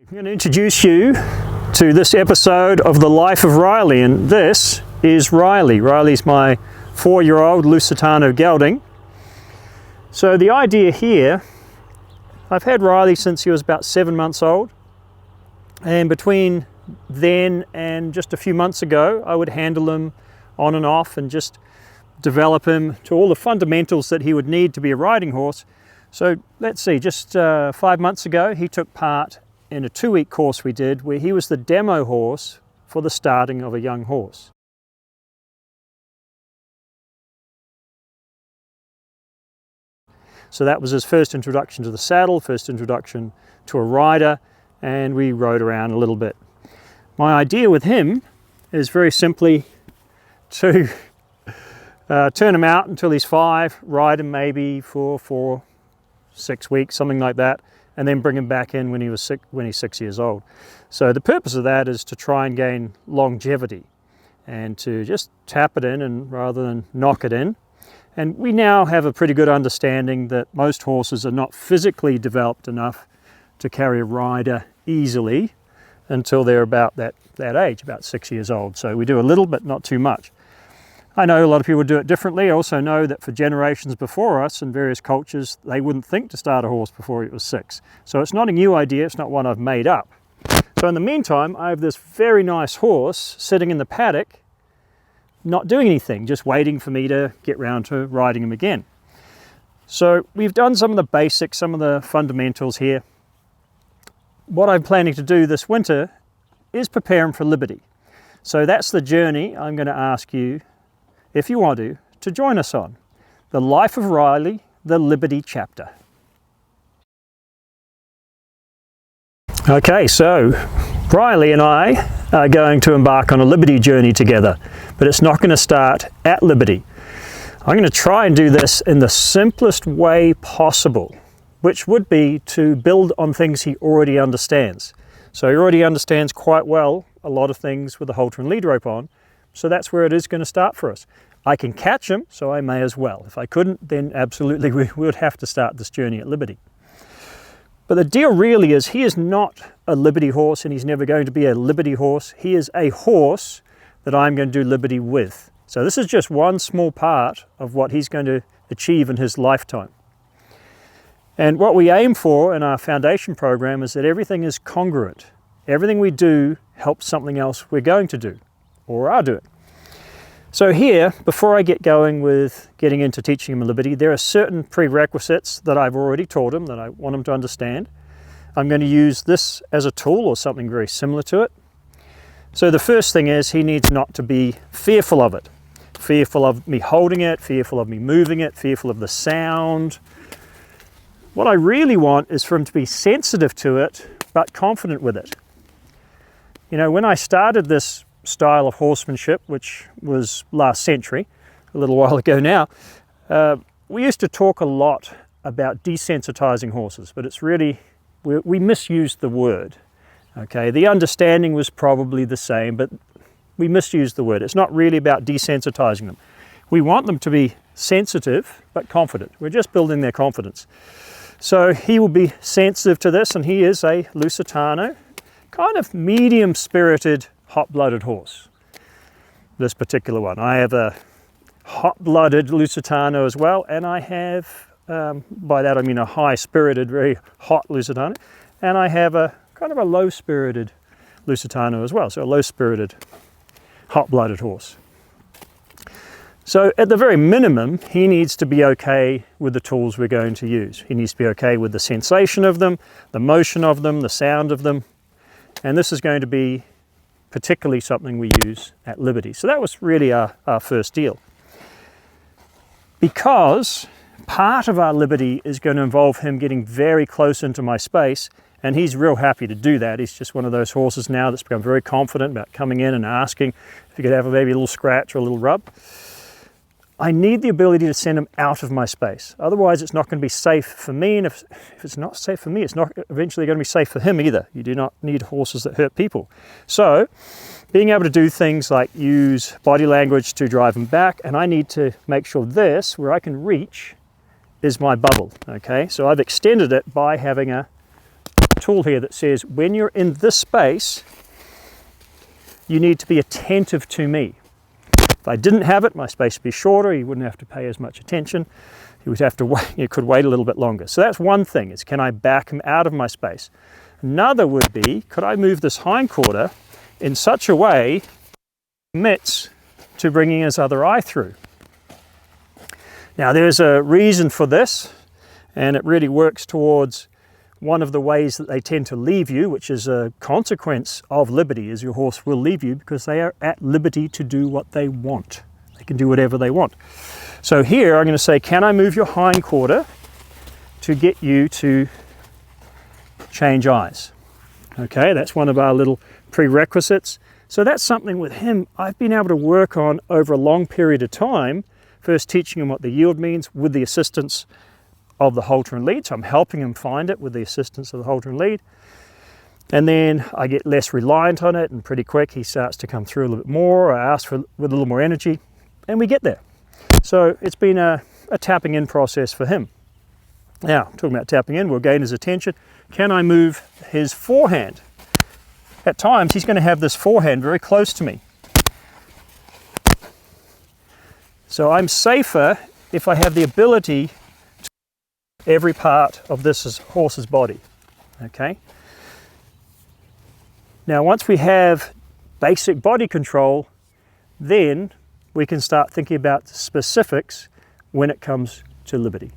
I'm going to introduce you to this episode of the life of Riley, and this is Riley. Riley's my 4-year-old Lusitano gelding. So the idea here, I've had Riley since he was about 7 months old, and between then and just a few months ago I would handle him on and off and just develop him to all the fundamentals that he would need to be a riding horse. So let's see, just 5 months ago he took part in a 2-week course we did where he was the demo horse for the starting of a young horse. So that was his first introduction to the saddle, first introduction to a rider, and we rode around a little bit. My idea with him is very simply to turn him out until he's 5, ride him maybe for 4-6 weeks, something like that, and then bring him back in when he's 6 years old. So the purpose of that is to try and gain longevity and to just tap it in and rather than knock it in. And we now have a pretty good understanding that most horses are not physically developed enough to carry a rider easily until they're about that age, about 6 years old. So we do a little, but not too much. I know a lot of people do it differently. I also know that for generations before us in various cultures, they wouldn't think to start a horse before it was 6. So it's not a new idea, it's not one I've made up. So in the meantime, I have this very nice horse sitting in the paddock, not doing anything, just waiting for me to get round to riding him again. So we've done some of the basics, some of the fundamentals here. What I'm planning to do this winter is prepare him for Liberty. So that's the journey I'm going to ask you, if you want to join us on. The Life of Riley, the Liberty chapter. Okay, so Riley and I are going to embark on a Liberty journey together, but it's not going to start at Liberty. I'm going to try and do this in the simplest way possible, which would be to build on things he already understands. So he already understands quite well a lot of things with the halter and lead rope on, so that's where it is going to start for us. I can catch him, so I may as well. If I couldn't, then absolutely we would have to start this journey at Liberty. But the deal really is he is not a Liberty horse, and he's never going to be a Liberty horse. He is a horse that I'm going to do Liberty with. So this is just one small part of what he's going to achieve in his lifetime. And what we aim for in our foundation program is that everything is congruent. Everything we do helps something else we're going to do or are doing. So here, before I get going with getting into teaching him Liberty, there are certain prerequisites that I've already taught him that I want him to understand. I'm going to use this as a tool or something very similar to it. So the first thing is he needs not to be fearful of it. Fearful of me holding it, fearful of me moving it, fearful of the sound. What I really want is for him to be sensitive to it, but confident with it. You know, when I started this style of horsemanship, which was last century, a little while ago now, we used to talk a lot about desensitizing horses, but it's really, we misused the word. Okay, the understanding was probably the same, but we misused the word. It's not really about desensitizing them. We want them to be sensitive, but confident. We're just building their confidence. So he will be sensitive to this, and he is a Lusitano, kind of medium-spirited, hot-blooded horse, this particular one. I have a hot-blooded Lusitano as well, and I have, by that I mean a high-spirited, very hot Lusitano, and I have a kind of a low-spirited Lusitano as well, so a low-spirited, hot-blooded horse. So at the very minimum, he needs to be okay with the tools we're going to use. He needs to be okay with the sensation of them, the motion of them, the sound of them, and this is going to be particularly something we use at Liberty. So that was really our first deal. Because part of our Liberty is going to involve him getting very close into my space, and he's real happy to do that. He's just one of those horses now that's become very confident about coming in and asking if he could have maybe a little scratch or a little rub. I need the ability to send him out of my space. Otherwise, it's not going to be safe for me, and if it's not safe for me, it's not eventually going to be safe for him either. You do not need horses that hurt people. So, being able to do things like use body language to drive him back, and I need to make sure this, where I can reach, is my bubble, okay? So I've extended it by having a tool here that says when you're in this space, you need to be attentive to me. If I didn't have it, my space would be shorter, you wouldn't have to pay as much attention. You would have to wait, you could wait a little bit longer. So that's one thing, is can I back him out of my space? Another would be, could I move this hindquarter in such a way that commits to bringing his other eye through? Now there's a reason for this, and it really works towards one of the ways that they tend to leave you, which is a consequence of liberty, is your horse will leave you because they are at liberty to do what they want. They can do whatever they want. So here I'm going to say, can I move your hindquarter to get you to change eyes? Okay, that's one of our little prerequisites. So that's something with him I've been able to work on over a long period of time, first teaching him what the yield means with the assistance of the halter and lead. So I'm helping him find it with the assistance of the halter and lead. And then I get less reliant on it, and pretty quick he starts to come through a little bit more. I ask for with a little more energy, and we get there. So it's been a tapping in process for him. Now, talking about tapping in, we'll gain his attention. Can I move his forehand? At times he's going to have this forehand very close to me. So I'm safer if I have the ability to every part of this horse's body. Okay. Now once we have basic body control, then we can start thinking about the specifics when it comes to liberty.